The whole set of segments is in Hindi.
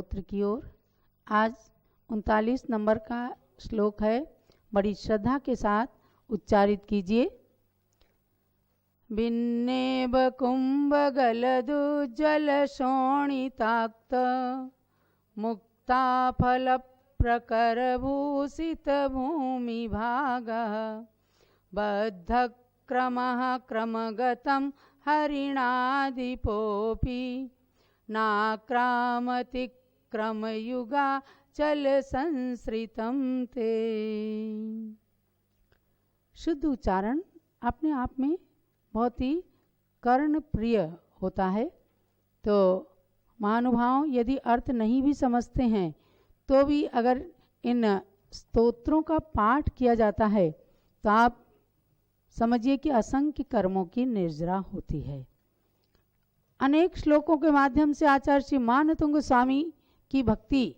स्तोत्र की ओर। आज 39 नंबर का श्लोक है, बड़ी श्रद्धा के साथ उच्चारित कीजिए। भिन्नेव कुंभगलदुज्जल शोणिताक्त मुक्ता फल प्रकरभूषित भूमि भागः बद्ध क्रमः क्रमगतं हरिणादिपोऽपि नाक्रामति क्रमयुगा चल संसृतं ते। शुद्ध उच्चारण अपने आप में बहुत ही कर्ण प्रिय होता है। तो महानुभाव यदि अर्थ नहीं भी समझते हैं तो भी अगर इन स्तोत्रों का पाठ किया जाता है तो आप समझिए कि असंख्य कर्मों की निर्जरा होती है। अनेक श्लोकों के माध्यम से आचार्य श्री मानतुंग स्वामी की भक्ति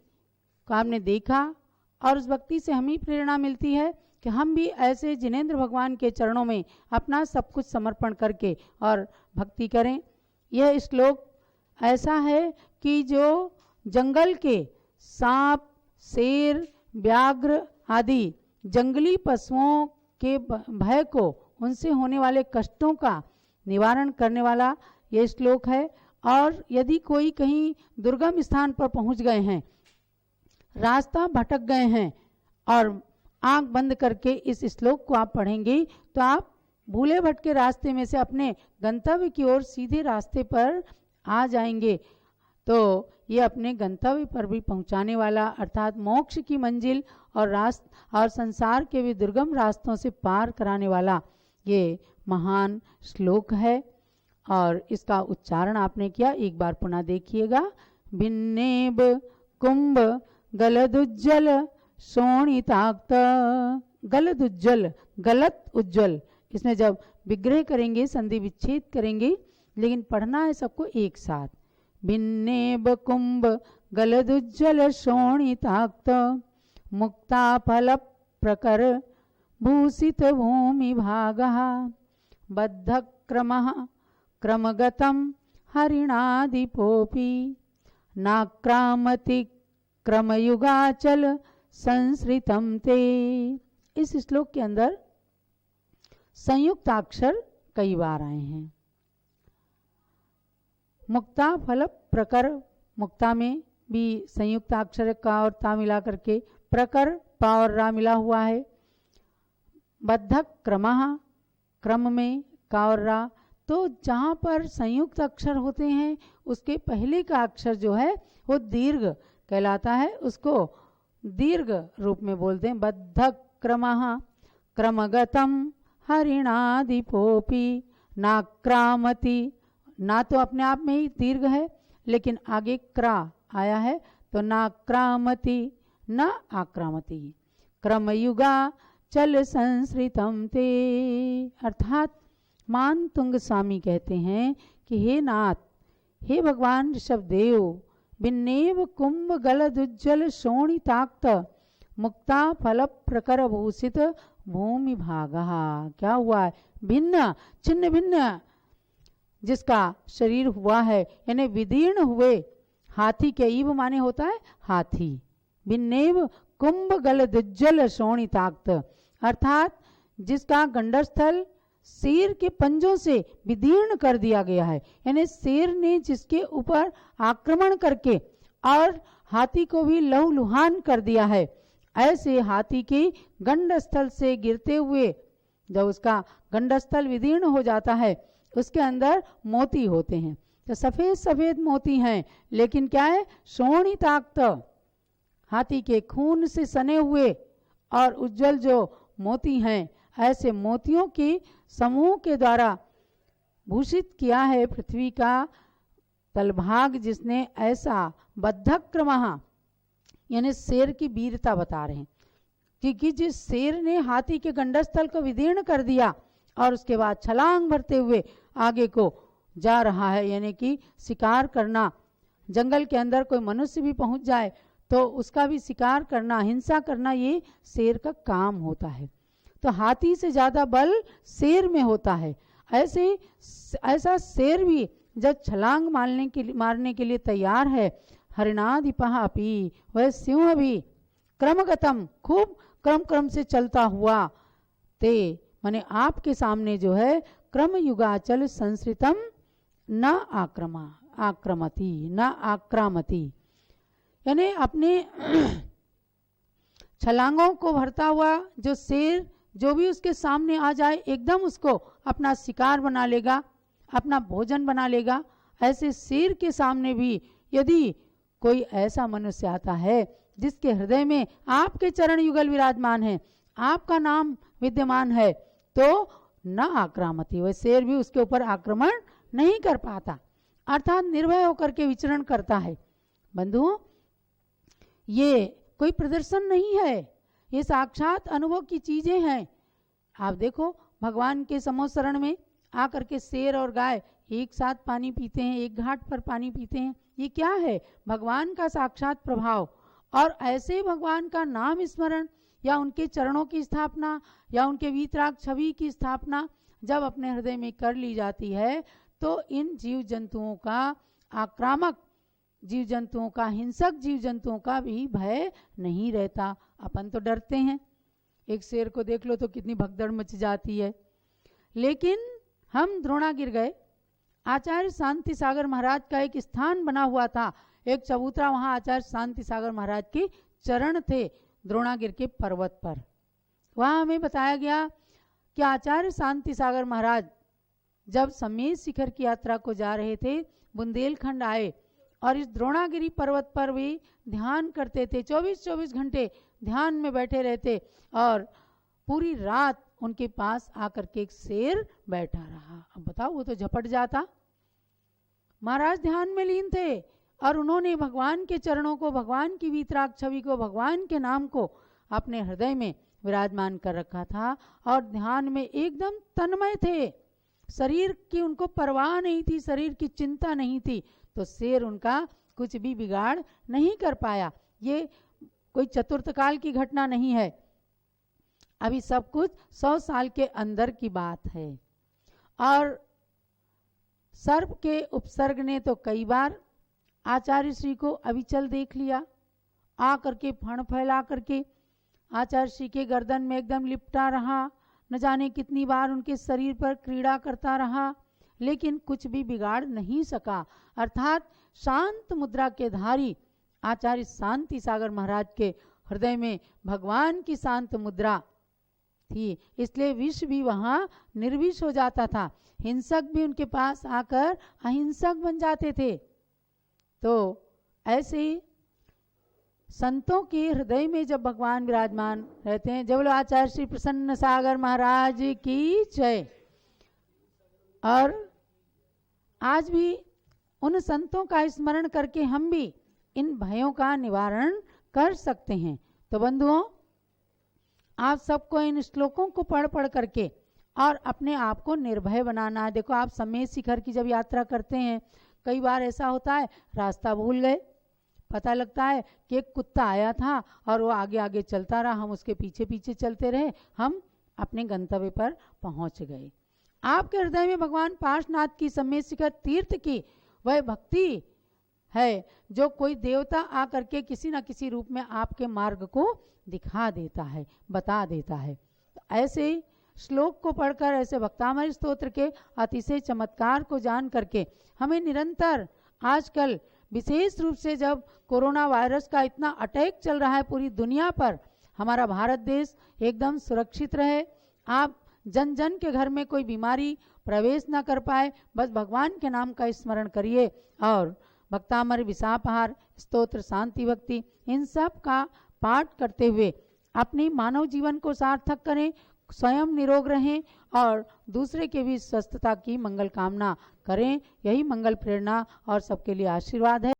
को आपने देखा और उस भक्ति से हमें प्रेरणा मिलती है कि हम भी ऐसे जिनेंद्र भगवान के चरणों में अपना सब कुछ समर्पण करके और भक्ति करें। यह श्लोक ऐसा है कि जो जंगल के सांप, शेर, व्याघ्र आदि जंगली पशुओं के भय को, उनसे होने वाले कष्टों का निवारण करने वाला ये श्लोक है। और यदि कोई कहीं दुर्गम स्थान पर पहुंच गए हैं, रास्ता भटक गए हैं और आंख बंद करके इस श्लोक को आप पढ़ेंगे तो आप भूले भटके रास्ते में से अपने गंतव्य की ओर सीधे रास्ते पर आ जाएंगे। तो ये अपने गंतव्य पर भी पहुंचाने वाला, अर्थात मोक्ष की मंजिल और संसार के भी दुर्गम रास्तों से पार कराने वाला ये महान श्लोक है। और इसका उच्चारण आपने किया, एक बार पुनः देखिएगा। भिन्नेब कुंभ गलदुज्जल शोणिताक्त। गलदुज्जल, गलत उज्जवल, इसमें जब विग्रह करेंगे, संधि विच्छेद करेंगे, लेकिन पढ़ना है सबको एक साथ। भिन्नेब कुंभ गलदुज्जल शोणिताक्त मुक्ता फल प्रकर भूषित भूमि भागः बद्ध क्रमः क्रमगतं हरिणादिपोऽपि नाक्रामति क्रमयुगाचल संसृतं ते। इस श्लोक के अंदर संयुक्त अक्षर कई बार आए हैं। मुक्ता फल प्रकर, मुक्ता में भी संयुक्त अक्षर का और ता मिला करके प्रकर पा और रा मिला हुआ है। बद्ध क्रमः, क्रम में का और रा। तो जहाँ पर संयुक्त अक्षर होते हैं उसके पहले का अक्षर जो है वो दीर्घ कहलाता है, उसको दीर्घ रूप में बोलते हैं। बद्ध क्रमः क्रमगतम हरिणादिपोऽपि नाक्रामति। ना तो अपने आप में ही दीर्घ है, लेकिन आगे क्रा आया है तो नाक्रामति न आक्रामति। क्रमयुगा चल संसृतं ते। अर्थात मानतुंग स्वामी कहते हैं कि हे नाथ, हे भगवान ऋषभदेव, भिन्नेव कुंभ गलदुज्जल शोणिताक्त मुक्ता फल प्रकर भूषित भूमि भागः। क्या हुआ है? भिन्न, छिन्न भिन्न जिसका शरीर हुआ है, यानी विदीर्ण हुए हाथी के ईव माने होता है हाथी। भिन्नेव कुंभ गलदुज्जल शोणिताक्त, अर्थात जिसका गंडस्थल शेर के पंजों से विदीर्ण कर दिया गया है, यानी शेर ने जिसके ऊपर आक्रमण करके और हाथी को भी लहूलुहान कर दिया है, ऐसे हाथी के गंडस्थल से गिरते हुए जब उसका गंडस्थल विदीर्ण हो जाता है उसके अंदर मोती होते हैं। तो सफेद सफेद मोती हैं, लेकिन क्या है? शोणिताक्त, हाथी के खून से सने हुए और उज्जवल जो मोती हैं, ऐसे मोतियों के समूह के द्वारा भूषित किया है पृथ्वी का तलभाग, जिसने ऐसा बद्धक्रमः, यानी शेर की वीरता बता रहे हैं, क्योंकि जिस शेर ने हाथी के गंडस्थल को विदीर्ण कर दिया और उसके बाद छलांग भरते हुए आगे को जा रहा है, यानी कि शिकार करना। जंगल के अंदर कोई मनुष्य भी पहुंच जाए तो उसका भी शिकार करना, हिंसा करना, ये शेर का काम होता है। तो हाथी से ज्यादा बल शेर में होता है। ऐसा शेर भी जब छलांग मारने के लिए तैयार है हरिणाधिपः अपि, वह सिंह भी क्रमगतम खूब क्रम से चलता हुआ ते माने आपके सामने जो है क्रम युगाचल संसृतम न आक्रमति न आक्रामति, यानी अपने छलांगों को भरता हुआ जो शेर जो भी उसके सामने आ जाए एकदम उसको अपना शिकार बना लेगा, अपना भोजन बना लेगा। ऐसे शेर के सामने भी यदि कोई ऐसा मनुष्य आता है जिसके हृदय में आपके चरण युगल विराजमान है, आपका नाम विद्यमान है, तो न आक्रामति, वह शेर भी उसके ऊपर आक्रमण नहीं कर पाता, अर्थात निर्भय होकर के विचरण करता है। बंधुओं, ये कोई प्रदर्शन नहीं है, ये साक्षात अनुभव की चीजें हैं। आप देखो भगवान के समोसरण में आकर के शेर और गाय एक साथ पानी पीते हैं, एक घाट पर पानी पीते हैं, ये क्या है? भगवान का साक्षात प्रभाव। और ऐसे भगवान का नाम स्मरण या उनके चरणों की स्थापना या उनके वीतराग छवि की स्थापना जब अपने हृदय में कर ली जाती है तो इन जीव जंतुओं का, आक्रामक जीव जंतुओं का, हिंसक जीव जंतुओं का भी भय नहीं रहता। अपन तो डरते हैं, एक शेर को देख लो तो कितनी भगदड़ मच जाती है। लेकिन हम द्रोणागिर गए, आचार्य शांति सागर महाराज का एक स्थान बना हुआ था, एक चबूतरा, वहां आचार्य शांति सागर महाराज के चरण थे द्रोणागिर के पर्वत पर। वहां हमें बताया गया कि आचार्य शांति सागर महाराज जब समेत शिखर की यात्रा को जा रहे थे, बुंदेलखंड आए और इस द्रोणागिरी पर्वत पर भी ध्यान करते थे, 24-24 घंटे ध्यान में बैठे रहते और पूरी रात उनके पास आकर के एक शेर बैठा रहा। अब बताओ, वो तो झपट जाता। महाराज ध्यान में लीन थे और उन्होंने भगवान के चरणों को, भगवान की वीतराग छवि को, भगवान के नाम को अपने हृदय में विराजमान कर रखा था और ध्यान में एकदम तन्मय थे। शरीर की उनको परवाह नहीं थी, शरीर की चिंता नहीं थी, तो शेर उनका कुछ भी बिगाड़ नहीं कर पाया। ये कोई चतुर्थ काल की घटना नहीं है, अभी सब कुछ 100 साल के अंदर की बात है। और सर्प के उपसर्ग ने तो कई बार आचार्य श्री को अविचल देख लिया, आ करके फण फैला करके आचार्य श्री के गर्दन में एकदम लिपटा रहा, न जाने कितनी बार उनके शरीर पर क्रीड़ा करता रहा, लेकिन कुछ भी बिगाड़ नहीं सका। अर्थात शांत मुद्रा के धारी आचार्य शांति सागर महाराज के हृदय में भगवान की शांत मुद्रा थी, इसलिए विष भी वहां निर्विष हो जाता था। हिंसक भी उनके पास आकर अहिंसक बन जाते थे। तो ऐसे ही संतों के हृदय में जब भगवान विराजमान रहते हैं, जब आचार्य श्री प्रसन्न सागर महाराज की जय। और आज भी उन संतों का स्मरण करके हम भी इन भयों का निवारण कर सकते हैं। तो बंधुओं, आप सबको इन श्लोकों को पढ़ पढ़ करके और अपने आप को निर्भय बनाना है। देखो, आप समेत शिखर की जब यात्रा करते हैं, कई बार ऐसा होता है रास्ता भूल गए, पता लगता है कि एक कुत्ता आया था और वो आगे आगे चलता रहा, हम उसके पीछे पीछे चलते रहे, हम अपने गंतव्य पर पहुंच गए। आपके हृदय में भगवान पार्श्वनाथ की समेत शिखर तीर्थ की वह भक्ति है जो कोई देवता आकर के किसी न किसी रूप में आपके मार्ग को दिखा देता है, बता देता है। ऐसे श्लोक को पढ़कर, ऐसे भक्तामृत स्तोत्र के अतिशय चमत्कार को जान करके हमें निरंतर, आजकल विशेष रूप से जब कोरोना वायरस का इतना अटैक चल रहा है पूरी दुनिया पर, हमारा भारत देश एकदम सुरक्षित रहे, आप जन जन के घर में कोई बीमारी प्रवेश न कर पाए, बस भगवान के नाम का स्मरण करिए और भक्तामर, विसापहार, स्तोत्र, शांति भक्ति, इन सब का पाठ करते हुए अपनी मानव जीवन को सार्थक करें, स्वयं निरोग रहें और दूसरे के भी स्वस्थता की मंगल कामना करें। यही मंगल प्रेरणा और सबके लिए आशीर्वाद है।